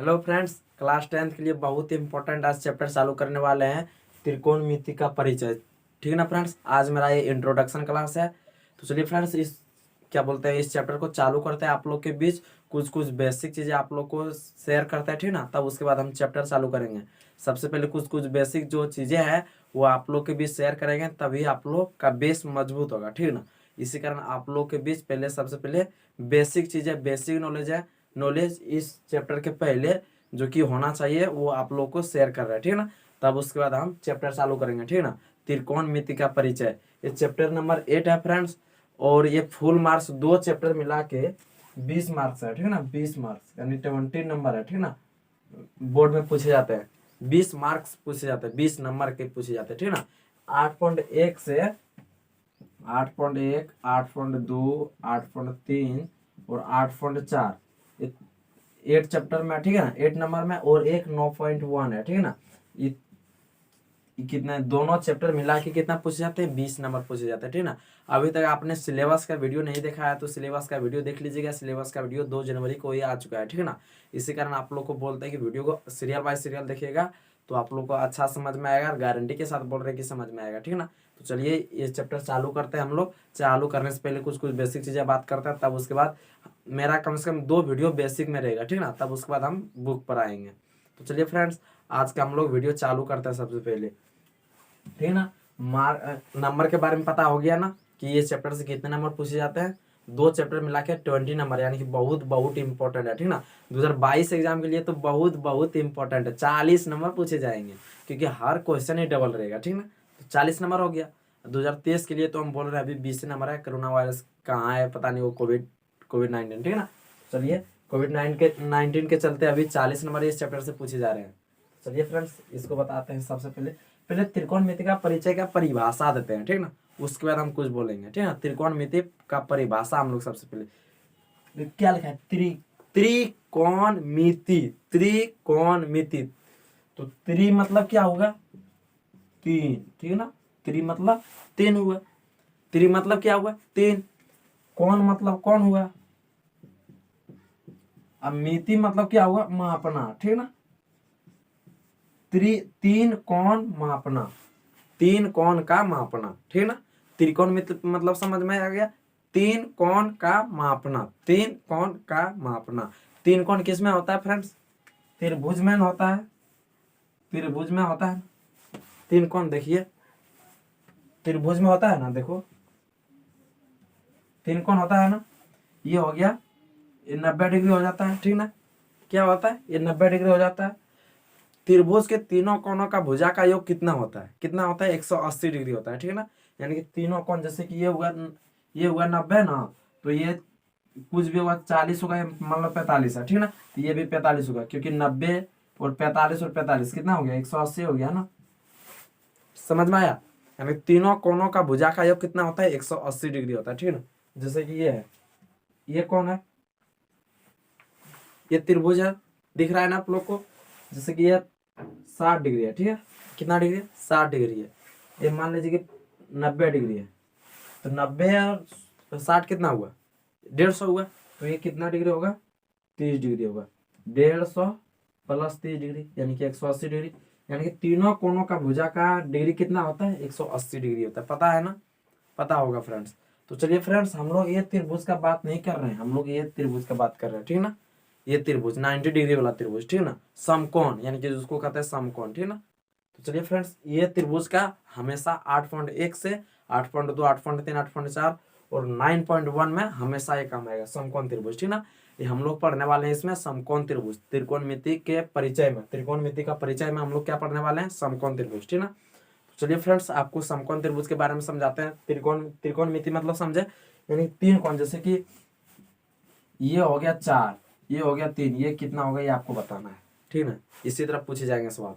Hello friends, class 10th के लिए बहुत ही इंपॉर्टेंट आज चैप्टर चालू करने वाले हैं। त्रिकोणमिति का परिचय। ठीक है ना फ्रेंड्स, आज मेरा ये इंट्रोडक्शन क्लास है। तो चलिए फ्रेंड्स, इस क्या बोलते हैं इस चैप्टर को चालू करते हैं। आप लोग के बीच कुछ कुछ बेसिक चीज़ें आप लोग को शेयर करते हैं, ठीक ना। तब उसके बाद हम चैप्टर चालू करेंगे। सबसे पहले कुछ कुछ बेसिक जो चीज़ें हैं वो आप लोग के बीच शेयर करेंगे, तभी आप लोग का बेस मजबूत होगा, ठीक ना। इसी कारण आप लोग के बीच पहले सबसे पहले बेसिक चीज़ें, बेसिक नॉलेज है, नॉलेज इस चैप्टर के पहले जो कि होना चाहिए वो आप लोग को शेयर कर रहे हैं, ठीक है ना। तब उसके बाद हम चैप्टर चालू करेंगे, ठीक है ना। त्रिकोणमिति का परिचय, ये चैप्टर नंबर 8 है फ्रेंड्स। और ये फुल मार्क्स दो चैप्टर मिला के 20 मार्क्स है, ठीक है ना। 20 मार्क्स यानी 20 नंबर है, ठीक है ना। बोर्ड में पूछे जाते हैं 20 मार्क्स पूछे जाते हैं, 20 नंबर के पूछे जाते हैं, ठीक है ना। 8.1 से 8.1, 8.2, 8.3 और 8.4 8 चैप्टर में, ठीक है ना। 8 नंबर में और एक 9.1 है, ठीक है ना। ये कितना है, दोनों चैप्टर मिला के कितना पूछे जाते हैं, 20 नंबर पूछे जाते हैं, ठीक है ना। अभी तक आपने सिलेबस का वीडियो नहीं देखा है तो सिलेबस का वीडियो देख लीजिएगा। सिलेबस का वीडियो 2 जनवरी को ही आ चुका है, ठीक है ना। इसी कारण आप लोग को बोलते हैं कि वीडियो को सीरियल बाय सीरियल देखिएगा तो आप लोग को अच्छा समझ में आएगा। गारंटी के साथ बोल रहे हैं कि समझ में आएगा, ठीक है ना। तो चलिए ये चैप्टर चालू करते हैं हम लोग। चालू करने से पहले कुछ कुछ बेसिक चीज़ें बात करते हैं, तब उसके बाद मेरा कम से कम 2 वीडियो बेसिक में रहेगा, ठीक है ना। तब उसके बाद हम बुक पर आएंगे। तो चलिए फ्रेंड्स, आज का हम लोग वीडियो चालू करते हैं सबसे पहले, ठीक है ना। नंबर के बारे में पता हो गया ना कि ये चैप्टर से कितने नंबर पूछे जाते हैं। 2 चैप्टर मिला के 20 नंबर, यानी कि बहुत बहुत इंपॉर्टेंट है, ठीक ना। 2022 एग्जाम के लिए तो बहुत बहुत इंपॉर्टेंट है। 40 नंबर पूछे जाएंगे क्योंकि हर क्वेश्चन ही डबल रहेगा, ठीक ना। तो 40 नंबर हो गया। 2023 के लिए तो हम बोल रहे हैं अभी 20 नंबर है। कोरोना वायरस कहाँ है पता नहीं, वो कोविड कोविड 19, ठीक है ना। चलिए, कोविड 19 के चलते अभी 40 नंबर इस चैप्टर से पूछे जा रहे हैं। चलिए फ्रेंड्स, इसको बताते हैं। सबसे पहले पहले त्रिकोणमिति का परिचय का परिभाषा देते हैं, ठीक ना। उसके बाद हम कुछ बोलेंगे, ठीक है। त्रिकोणमिति का परिभाषा हम लोग सबसे पहले क्या लिखा है, त्रिकोणमिति। त्रिकोणमिति तो त्रि मतलब क्या होगा, 3, ठीक है ना। त्रि मतलब 3 हुआ। त्रि मतलब क्या हुआ, 3। कौन मतलब कौन हुआ। अब मिति मतलब क्या हुआ, मापना, ठीक है ना। 3 कोण मापना, 3 कोण का मापना, ठीक है ना। त्रिकोण मतलब समझ में आ गया। 3 कोण का मापना, 3 कोण का मापना। 3 कोण किस में होता है फ्रेंड्स, त्रिभुज में होता है। त्रिभुज में होता है 3 कोण, देखिए त्रिभुज में होता है ना, देखो 3 कोण होता है ना। ये हो गया, ये 90 डिग्री हो जाता है, ठीक ना। क्या होता है, ये 90 डिग्री हो जाता है। त्रिभुज के तीनों कोणों का भुजा का योग कितना होता है, कितना होता है, 180 डिग्री होता है, ठीक है ना। यानी कि तीनों कोण, जैसे कि ये हुआ 90 ना, तो ये कुछ भी होगा 40 होगा, मान लो 45 है, ठीक है ना। तो ये भी 45 होगा क्योंकि 90 और 45 कितना हो गया, 180 हो गया ना। समझ में आया। यानी तीनों कोणों का भुजा का योग कितना होता है, 180 डिग्री होता है, ठीक है ना। जैसे कि ये है, ये कौन है, ये त्रिभुज है, दिख रहा है ना आप लोग को। जैसे कि ये 60 डिग्री है, ठीक है। कितना डिग्री है, 60 डिग्री है। ये मान लीजिए कि 90 डिग्री है, तो 90 और 60 कितना हुआ, 150 हुआ। तो ये कितना डिग्री होगा, 30 डिग्री होगा। 150 प्लस 30 डिग्री यानी कि 180 डिग्री। यानी कि तीनों कोणों का भुजा का डिग्री कितना होता है, 180 डिग्री होता है। पता है ना, पता होगा फ्रेंड्स। तो चलिए फ्रेंड्स, हम लोग ये त्रिभुज का बात नहीं कर रहे हैं, हम लोग ये त्रिभुज का बात कर रहे हैं, ठीक है ना। ये त्रिभुज 90 डिग्री वाला त्रिभुज, ठीक है ना। समकोण यानी कि जिसको कहते हैं समकोण, ठीक है ना। तो चलिए फ्रेंड्स, ये त्रिभुज का हमेशा 8.1 से 8.2, 8.3, 8.4 और 9.1 में हमेशा ये काम आएगा, समकोण त्रिभुज, ठीक है ना। ये हम लोग पढ़ने वाले हैं इसमें समकोण त्रिभुज। त्रिकोणमिति के परिचय में, त्रिकोणमिति का परिचय में हम लोग क्या पढ़ने वाले हैं, समकोण त्रिभुज, ठीक है ना। चलिए फ्रेंड्स, आपको समकोण त्रिभुज के बारे में समझाते हैं। त्रिकोणमिति मतलब समझे, यानी 3 कोण, जैसे कि ये हो गया 4, ये हो गया 3, ये कितना होगा ये आपको बताना है, ठीक है ना। इसी तरह पूछे जाएंगे सवाल।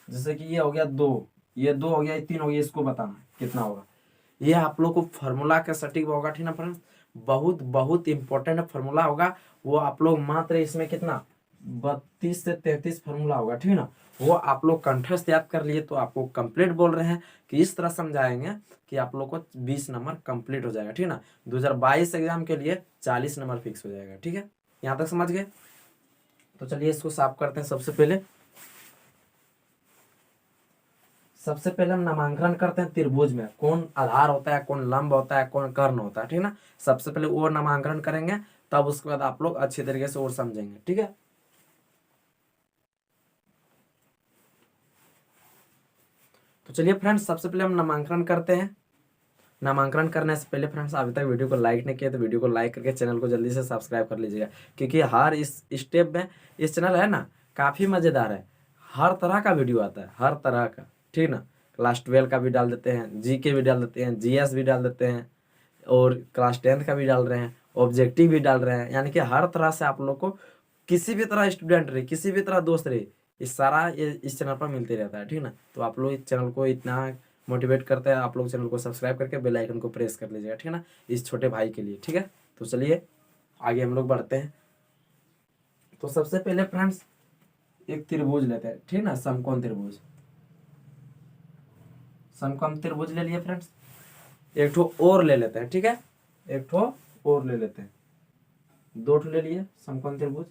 जैसे कि ये हो गया 2, ये 2 हो गया, ये 3 हो गया, इसको बताना है कितना होगा। ये आप लोग को फार्मूला का सटीक होगा, ठीक ना फ्रेंड्स। बहुत बहुत इंपॉर्टेंट फार्मूला होगा वो। आप लोग मात्र इसमें कितना 32 से 33 फार्मूला होगा, ठीक है ना। वो आप लोग कंठस्थ याद कर लिए तो आपको कंप्लीट बोल रहे हैं कि इस तरह समझाएंगे कि आप लोग को 20 नंबर कंप्लीट हो जाएगा, ठीक है ना। 2022 एग्जाम के लिए 40 नंबर फिक्स हो जाएगा, ठीक है। यहाँ तक समझ गए। तो चलिए इसको साफ करते हैं। सबसे पहले हम नामांकन करते हैं त्रिभुज में, कौन आधार होता है, कौन लंब होता है, कौन कर्ण होता है, ठीक ना। सबसे पहले वो नामांकन करेंगे, तब उसके बाद आप लोग अच्छी तरीके से और समझेंगे, ठीक है। तो चलिए फ्रेंड्स, सबसे पहले हम नामांकन करते हैं। नामांकन करने से पहले फ्रेंड्स, अभी तक वीडियो को लाइक नहीं किया तो वीडियो को लाइक करके चैनल को जल्दी से सब्सक्राइब कर लीजिएगा, क्योंकि हर इस स्टेप में इस चैनल है ना काफ़ी मज़ेदार है। हर तरह का वीडियो आता है, हर तरह का, ठीक ना। क्लास 12 का भी डाल देते हैं, जी के भी डाल देते हैं, जीएस भी डाल देते हैं, और क्लास 10th का भी डाल रहे हैं, ऑब्जेक्टिव भी डाल रहे हैं। यानी कि हर तरह से आप लोग को किसी भी तरह स्टूडेंट रहे, किसी भी तरह दोस्त रहे, इस सारा ये इस चैनल पर मिलते रहता है, ठीक ना। तो आप लोग इस चैनल को इतना मोटिवेट करते हैं, आप लोग चैनल को सब्सक्राइब करके बेल आइकन को प्रेस कर लीजिएगा, ठीक ना, इस छोटे भाई के लिए, ठीक है। तो चलिए आगे हम लोग बढ़ते हैं। तो सबसे पहले फ्रेंड्स एक त्रिभुज लेते हैं, ठीक ना, समकोण त्रिभुज। समकोण त्रिभुज ले लिए फ्रेंड्स, एक ठो और ले लेते हैं, ठीक है, एक ठो और ले लेते हैं, दो ठो ले लिए समकोण त्रिभुज।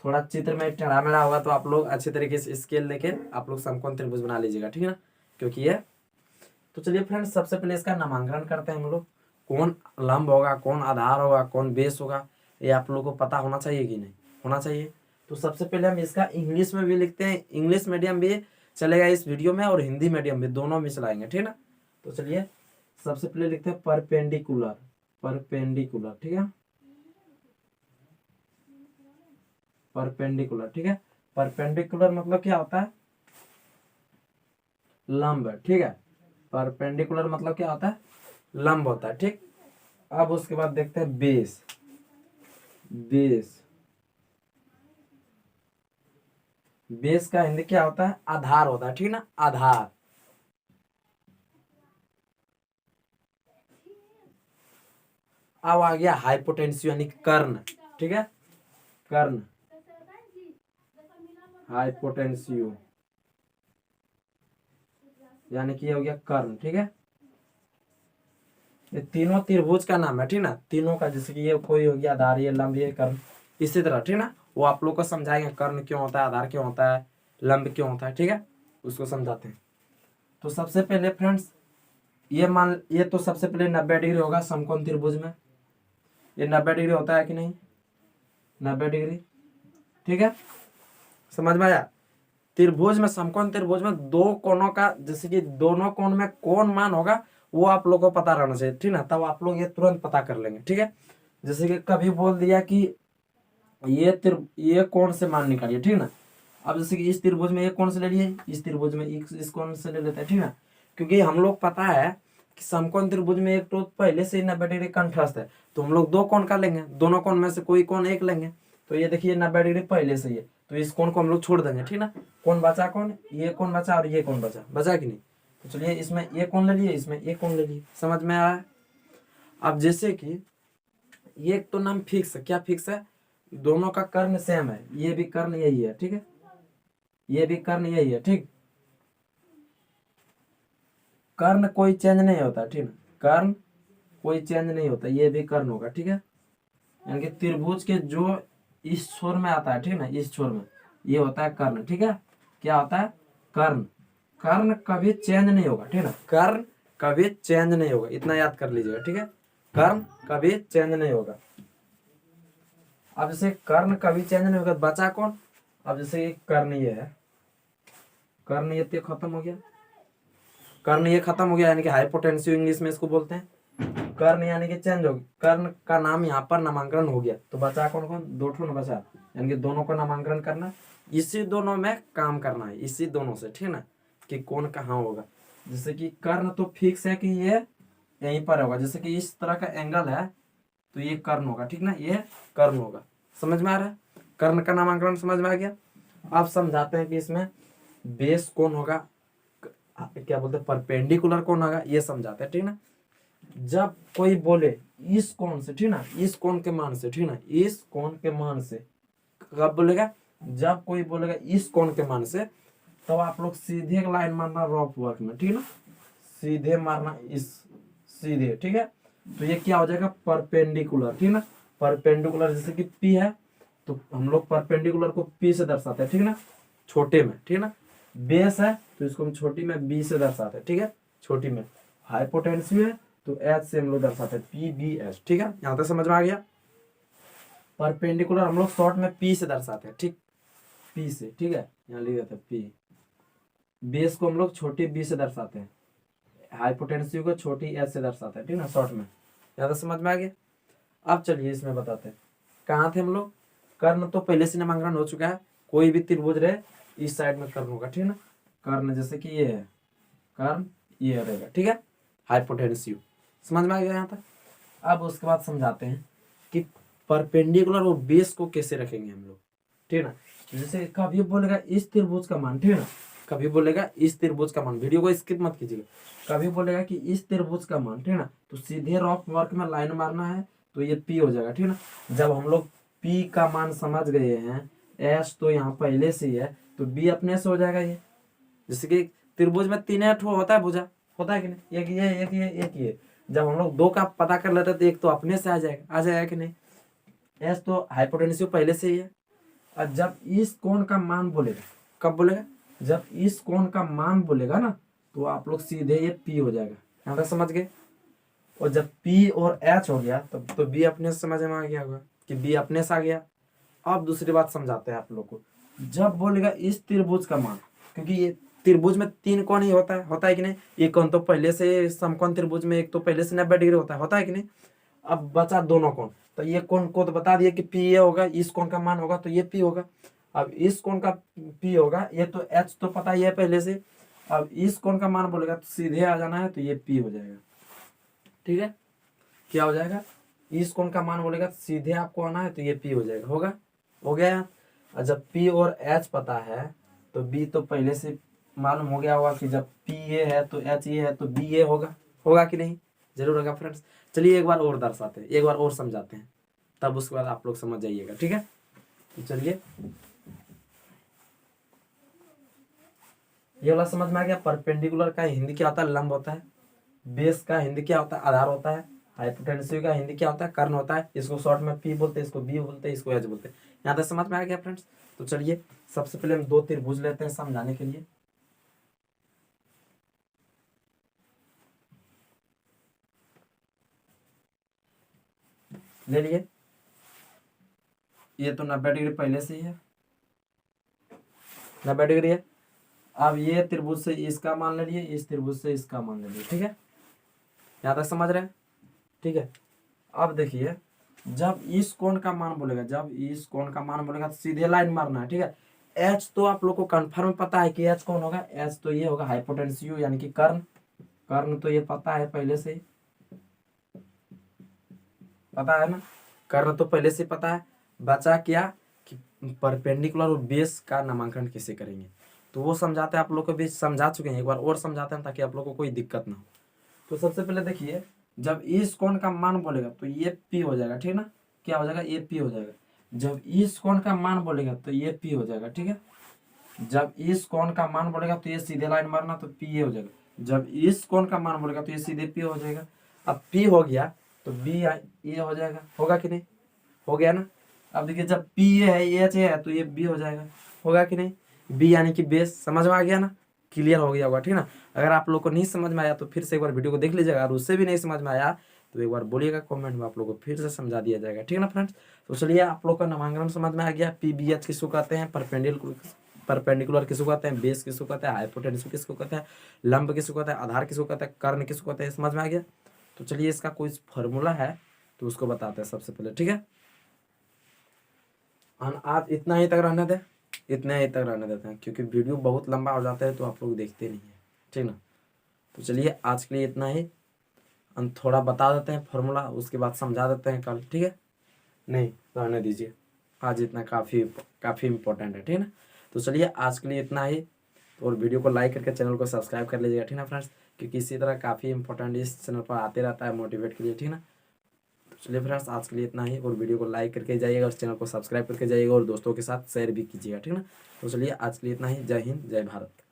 थोड़ा चित्र में टेढ़ा मेढ़ा होगा तो आप लोग अच्छे तरीके से स्केल लेके आप लोग समकोण त्रिभुज बना लीजिएगा, ठीक है ना, क्योंकि ये। तो चलिए फ्रेंड्स, सबसे पहले इसका नामांकन करते हैं हम लोग। कौन लंब होगा, कौन आधार होगा, कौन बेस होगा, ये आप लोगों को पता होना चाहिए कि नहीं होना चाहिए। तो सबसे पहले हम इसका इंग्लिश में भी लिखते हैं, इंग्लिश मीडियम भी चलेगा इस वीडियो में और हिंदी मीडियम भी, दोनों में चलाएंगे, ठीक है ना। तो चलिए सबसे पहले लिखते हैं परपेंडिकुलर, परपेंडिकुलर, ठीक है, परपेंडिकुलर, ठीक है। परपेंडिकुलर मतलब क्या होता है, लंब, ठीक है। परपेंडिकुलर मतलब क्या होता है, लंब होता है, ठीक। अब उसके बाद देखते हैं बेस, बेस, बेस का हिंदी क्या होता है, आधार होता है, ठीक ना, आधार। अब आ गया हाइपोटेन्सिस यानी कर्ण, ठीक है, कर्ण, हाइपोटेन्सिस यानी कि ये हो गया कर्ण, ठीक है। ये तीनों त्रिभुज का नाम है, ठीक ना, तीनों का, जैसे कि ये कोई हो गया आधार, ये लंब, ये कर्ण, इसी तरह, ठीक ना। वो आप लोग को समझाएंगे कर्ण क्यों होता है, आधार क्यों होता है, लंब क्यों होता है, ठीक है, उसको समझाते हैं। तो सबसे पहले फ्रेंड्स ये तो सबसे पहले 90 डिग्री होगा समकोण त्रिभुज में, ये 90 डिग्री होता है कि नहीं, 90 डिग्री, ठीक है, समझ में आया। त्रिभुज में, समकोण त्रिभुज में दो कोणों का, जैसे कि दोनों कोण में कौन मान होगा वो आप लोग को पता रहना चाहिए, ठीक ना, तब आप लोग ये तुरंत पता कर लेंगे, ठीक है। जैसे कि कभी बोल दिया कि ये कोण से मान निकालिए, ठीक ना। अब जैसे कि इस त्रिभुज में एक कोण से ले लिए, इस त्रिभुज में इस कोण से ले लेते हैं, ठीक ना, क्योंकि हम लोग पता है कि समकोण त्रिभुज में एक तो पहले से ही 90 डिग्री कंठस्थ है, तो हम लोग दो कोण का लेंगे, दोनों कोण में से कोई कोण एक लेंगे। तो ये देखिए 90 डिग्री पहले से ही है, तो इस कोण को हम लोग छोड़ देंगे, ठीक ना। कौन बचा, कौन, ये कोण बचा और ये कोण बचा, बचा कि नहीं। तो चलिए इसमें ये कोण ले लिए, इसमें ये कोण ले लिए, समझ में आया। अब जैसे कि ये तो नाम फिक्स है, क्या फिक्स है, दोनों का कर्ण सेम है, ये भी कर्ण यही है, ठीक है, ये भी कर्ण यही है, ठीक। कर्ण कोई चेंज नहीं होता, ठीक है, कर्ण कोई चेंज नहीं होता, ये भी कर्ण होगा, ठीक है। यानी कि त्रिभुज के जो इस छोर में आता है, ठीक है ना, इस छोर में ये होता है कर्ण, ठीक है, क्या होता है, कर्ण। कर्ण कभी चेंज नहीं होगा, ठीक है ना, कर्ण कभी चेंज नहीं होगा, इतना याद कर लीजिएगा, ठीक है, कर्ण कभी चेंज नहीं होगा। अब जैसे कर्ण कभी चेंज नहीं होगा, बचा कौन, अब जैसे ये कर्ण ये है, कर्ण ये तो खत्म हो गया, कर्ण ये खत्म हो गया, यानी कि हाइपोटेन्सिस इंग्लिश में इसको बोलते हैं। कर्ण यानी कि चेंज हो गया, कर्ण का नाम यहाँ पर नामांकन हो गया, तो बचा कौन कौन, दो ठो बचा, यानी कि दोनों को नामांकन करना, इसी दोनों में काम करना है, इसी दोनों से, ठीक ना, कि कौन कहाँ होगा। जैसे कि कर्ण तो फिक्स है कि ये यहीं पर होगा, जैसे कि इस तरह का एंगल है तो ये कर्ण होगा, ठीक ना, ये कर्ण होगा, समझ में आ रहा है, कर्ण का नामांकन समझ में आ गया। अब समझाते हैं कि इसमें बेस कौन होगा, क्या बोलते हैं, परपेंडिकुलर कौन होगा, ये समझाते हैं, ठीक ना। जब कोई बोले इस कोण से, ठीक ना, इस कोण के मान से, ठीक ना, इस कोण के मान से, कब बोलेगा, जब कोई बोलेगा इस कोण के मान से, तो आप लोग सीधे एक लाइन मारना रफ वर्क में, ठीक ना, सीधे मारना, इस सीधे, ठीक है। तो ये क्या हो जाएगा, परपेंडिकुलर, ठीक ना, परपेंडिकुलर, जैसे कि पी है तो हम लोग परपेंडिकुलर को पी से दर्शाते हैं, ठीक है ना, छोटे में, ठीक है ना। बेस है तो इसको हम छोटी में बी से दर्शाते हैं, ठीक है, छोटी में। हाइपोटेंसिव है तो एच से हम लोग दर्शाते हैं, पी बी एच, ठीक है, यहाँ तक समझ में आ गया। परपेंडिकुलर हम लोग शॉर्ट में पी से दर्शाते हैं, ठीक, पी से, ठीक है, यहाँ लिख देते हैं पी। बेस को हम लोग छोटी बी से दर्शाते हैं, हाइपोटेंसिव को छोटी एच से दर्शाते हैं, ठीक है ना, शॉर्ट में। यहाँ तक समझ में आ गया। अब चलिए इसमें बताते हैं कहाँ थे हम लोग। कर्ण तो पहले से नामांकन हो चुका है, कोई भी त्रिभुज रहे इस साइड में कर्ण होगा, ठीक है ना। कर्ण जैसे कि ये है, कर्ण ये रहेगा, ठीक है, हाइपोटेंसिव, समझ में आ गया यहाँ तक। अब उसके बाद समझाते हैं कि परपेंडिकुलर और बेस को कैसे रखेंगे हम लोग, ठीक है ना। जैसे कभी बोलेगा इस त्रिभुज का मान, ठीक है ना, कभी बोलेगा इस त्रिभुज का मान, वीडियो को स्किप मत कीजिएगा। कभी बोलेगा कि इस त्रिभुज का मान, ठीक है ना, तो सीधे रफ वर्क में लाइन मारना है तो ये पी हो जाएगा, ठीक है ना। जब हम लोग पी का मान समझ गए हैं, एस तो यहाँ पहले से ही है, तो बी अपने से हो जाएगा ये। जैसे कि त्रिभुज में तीन ठो होता है भुजा, होता है कि नहीं, एक ये एक ये एक ये। जब हम लोग दो का पता कर लेते हैं तो एक तो अपने से आ जाएगा कि नहीं। एस तो हाइपोटेन्यूज पहले से ही है। और जब इस कोण का मान बोलेगा, कब बोलेगा, जब इस कोण का मान बोलेगा ना, तो आप लोग सीधे ये पी हो जाएगा, यहाँ तक समझ गए। और जब पी और एच हो गया तब तो बी अपने से समझ में आ गया होगा कि बी अपने से आ गया। अब दूसरी बात समझाते हैं आप लोग को। जब बोलेगा इस त्रिभुज का मान, क्योंकि ये त्रिभुज में तीन कोण ही होता है कि नहीं। एक कोण तो पहले से समकोण त्रिभुज में एक तो पहले से 90 डिग्री होता है कि नहीं। अब बचा दोनों कोण, तो ये कोण को तो बता दिया कि पी ये होगा, इस कोण का मान होगा तो ये पी होगा। अब इस कोण का पी होगा, ये तो एच तो पता ही है पहले से। अब इस कोण का मान बोलेगा तो सीधे आ जाना है, तो ये पी हो जाएगा, ठीक है। क्या हो जाएगा, इस कोण का मान बोलेगा तो सीधे आपको आना है, तो ये पी हो जाएगा, होगा, हो गया। और जब पी और एच पता है तो बी तो पहले से मालूम हो गया होगा कि जब पी ये है तो एच ये है तो बी ये होगा कि नहीं, जरूर होगा फ्रेंड्स। चलिए एक बार और दर्शाते हैं, एक बार और समझाते हैं, तब उसके बाद आप लोग समझ जाइएगा, ठीक है। तो चलिए ये वाला समझ में आ गया। परपेंडिकुलर का हिंदी क्या होता है, लंब होता है। बेस का हिंदी क्या होता है, आधार होता है। हाइपोटेन्सिव का हिंदी क्या होता है, कर्ण होता है। इसको शॉर्ट में पी बोलते हैं, इसको बी बोलते हैं, इसको एच बोलते हैं। यहाँ तक समझ में आ गया फ्रेंड्स। तो चलिए सबसे पहले हम दो त्रिभुज लेते हैं समझाने के लिए। ले लिए, ये तो 90 डिग्री पहले से ही है, 90 डिग्री है। अब ये त्रिभुज से इसका मान ले लिए, इस त्रिभुज से इसका मान ले लिए, ठीक है, यहाँ तक समझ रहे हैं, ठीक है। अब देखिए जब इस कोण का मान बोलेगा, जब इस कोण का मान बोलेगा तो सीधे लाइन मारना है, ठीक है। एच तो आप लोग को कंफर्म पता है कि एच कौन होगा, एच तो ये होगा हाइपोटेन्सिव यानी कि कर्ण। कर्ण तो ये पता है पहले से, पता है ना, कर्ण तो पहले से पता है। बचा क्या कि परपेंडिकुलर और बेस का नामांकन कैसे करेंगे, तो वो समझाते हैं, आप लोग को भी समझा चुके हैं, एक बार और समझाते हैं ताकि आप लोग को कोई दिक्कत ना हो। तो सबसे पहले देखिए जब इस कोण का मान बोलेगा तो ये पी हो जाएगा, ठीक है ना, क्या हो जाएगा, ये पी हो जाएगा। जब इस कोण का मान बोलेगा तो ये पी हो जाएगा, ठीक है। जब इस कोण का मान बोलेगा तो ये सीधे लाइन मारना, तो पी ये हो जाएगा। जब इस कोण का मान बोलेगा तो ये सीधे पी हो जाएगा। अब पी हो गया तो बी ये हो जाएगा, होगा कि नहीं, हो गया ना। अब देखिए जब पी ये है, एच ये है, तो ये बी हो जाएगा, होगा कि नहीं। बी यानी कि बेस, समझ में आ गया ना, क्लियर हो गया होगा, ठीक है ना। अगर आप लोग को नहीं समझ में आया तो फिर से एक बार वीडियो को देख लीजिएगा, और उससे भी नहीं समझ में आया तो एक बार बोलिएगा कमेंट में, आप लोग को फिर से समझा दिया जाएगा, ठीक है ना फ्रेंड्स। तो चलिए आप लोग का नामांकन समझ में आ गया। पी बी एच किसको कहते हैं, परपेंडिकुलर किसको कहते हैं, बेस किसको कहते हैं, हाइपोटेन्यूज किसको कहते हैं, लंब किसको कहते हैं, आधार किसको कहते हैं, कर्ण किसको कहते हैं, समझ में आ गया। तो चलिए इसका कोई फॉर्मूला है तो उसको बताते हैं सबसे पहले, ठीक है। आप इतना ही तक रहने दें, इतना ही तक रहने देते हैं, क्योंकि वीडियो बहुत लंबा हो जाता है तो आप लोग देखते नहीं है, ठीक ना। तो चलिए आज के लिए इतना ही, हम थोड़ा बता देते हैं फॉर्मूला, उसके बाद समझा देते हैं कल, ठीक है। नहीं रहने दीजिए, आज इतना काफ़ी इम्पोर्टेंट है, ठीक है ना। तो चलिए आज के लिए इतना ही, और वीडियो को लाइक करके चैनल को सब्सक्राइब कर लीजिएगा, ठीक है ना फ्रेंड्स, क्योंकि इसी तरह काफ़ी इंपॉर्टेंट इस चैनल पर आते रहता है मोटिवेट के लिए, ठीक है ना। तो चलिए फ्रेंड्स आज के लिए इतना ही, और वीडियो को लाइक करके जाइएगा, और चैनल को सब्सक्राइब करके जाइएगा, और दोस्तों के साथ शेयर भी कीजिएगा, ठीक है ना। तो चलिए आज के लिए इतना ही, जय हिंद जय भारत।